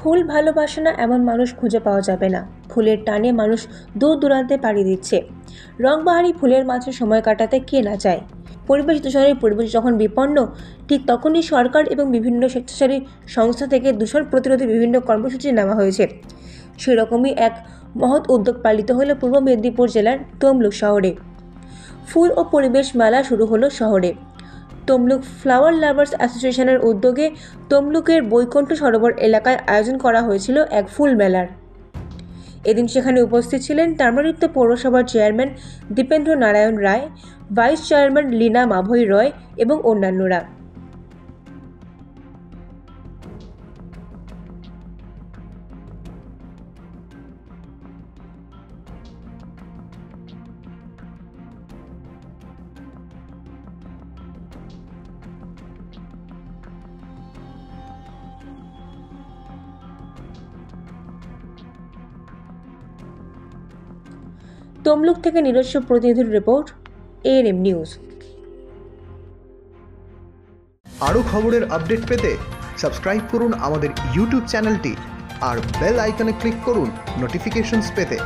ফুল ভালোবাসে না এমন মানুষ খুঁজে পাওয়া যাবে না। ফুলের টানে মানুষ দূর দূরান্তে পাড়ি দিচ্ছে। রংবাহারি ফুলের মাঝে সময় কাটাতে কে না চায়। পরিবেশ দূষণের পরিবেশ যখন বিপন্ন, ঠিক তখনই সরকার এবং বিভিন্ন স্বেচ্ছাসেবী সংস্থা থেকে দূষণ প্রতিরোধে বিভিন্ন কর্মসূচি নেওয়া হয়েছে। সেরকমই এক মহৎ উদ্যোগ পালিত হলো পূর্ব মেদিনীপুর জেলার তমলুক শহরে। ফুল ও পরিবেশ মেলা শুরু হলো শহরে। তমলুক ফ্লাওয়ার লাভার্স অ্যাসোসিয়েশনের উদ্যোগে তমলুকের বৈকুণ্ঠ সরোবর এলাকায় আয়োজন করা হয়েছিল এক ফুল মেলার। এদিন সেখানে উপস্থিত ছিলেন তাম্রলিপ্ত পৌরসভার chairman Dipendra Narayan Roy, vice chairman Leena Mavai রয় এবং অন্যান্যরা। তমলুক থেকে নিজস্ব প্রতিনিধির রিপোর্ট, এএনএম নিউজ। আরও খবরের আপডেট পেতে সাবস্ক্রাইব করুন আমাদের ইউটিউব চ্যানেলটি আর বেল আইকনে ক্লিক করুন নোটিফিকেশনস পেতে।